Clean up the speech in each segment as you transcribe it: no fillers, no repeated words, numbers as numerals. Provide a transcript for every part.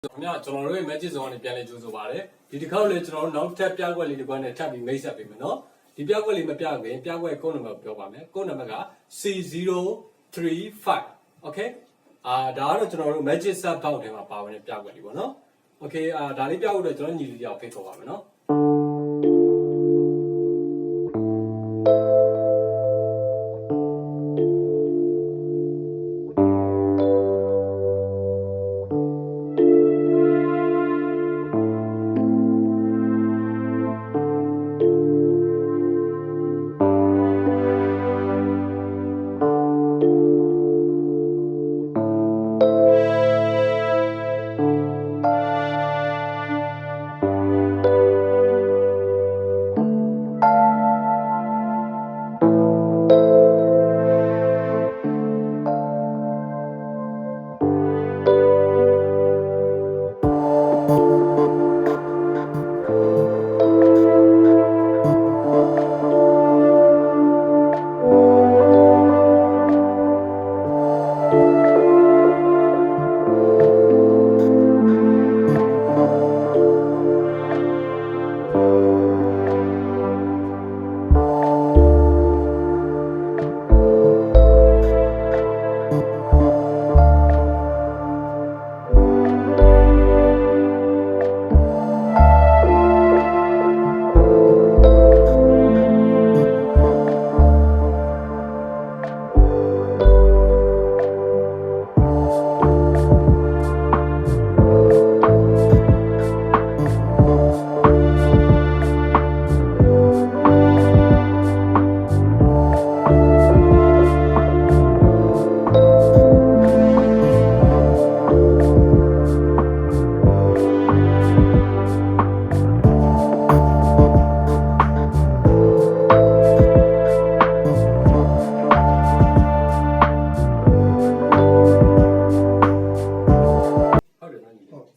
ခင်ဗျာကျွန်တော်တို့ရဲ့ magic zone ကနေပြန်လဲကြိုးဆိုပါတယ်ဒီတစ်ခေါက်လေကျွန်တော်တို့နောက်ထပ်ပြကွက်လေးတစ်ကွက်နဲ့ထပ်ပြီးမိတ်ဆက်ပေးမယ်နော်ဒီပြကွက်လေးမပြခင်ပြကွက်ကုန်းနံပါတ်ပြောပါမယ်ကုန်းနံပါတ်က C035 okay ဒါကတော့ကျွန်တော်တို့ magic sub box ထဲမှာပါဝင်တဲ့ပြကွက်လေးပေါ့နော် okay ဒါလေးပြဖို့အတွက်ကျွန်တော်ညီလေးတယောက်ဖိတ်ခေါ်ပါမယ်နော်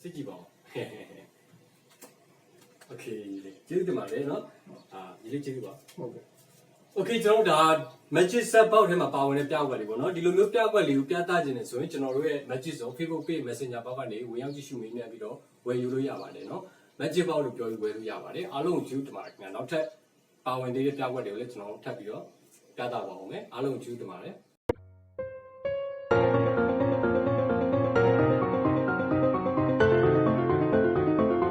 စစ်ကြည့်ပါဦး okay ကျေးဇူးတင်ပါတယ်နော်ဒီလေးကျေးဇူးပါဟုတ်ကဲ့ okay ကျွန်တော်တို့ဒါ magic set box ထဲမှာပါဝင်တဲ့ပြကွက်လေးပေါ့နော်ဒီလိုမျိုးပြကွက်လေးကိုပြသခြင်းနဲ့ဆိုရင်ကျွန်တော်တို့ရဲ့ magic zone Facebook page messenger box ကနေဝင်ရောက်ကြည့်ရှုမေးမြန်းပြီးတော့ဝယ်ယူလို့ရပါတယ်နော် magic box လို့ပြောပြီးဝယ်လို့ရပါတယ်အားလုံးကိုကျေးဇူးတင်ပါတယ်ခင်ဗျာနောက်ထပ်ပါဝင်သေးတဲ့ပြကွက်တွေကိုလည်းကျွန်တော်တို့ထပ်ပြီးတော့ပြသပါအောင်မယ်အားလုံးကိုကျေးဇူးတင်ပါတယ်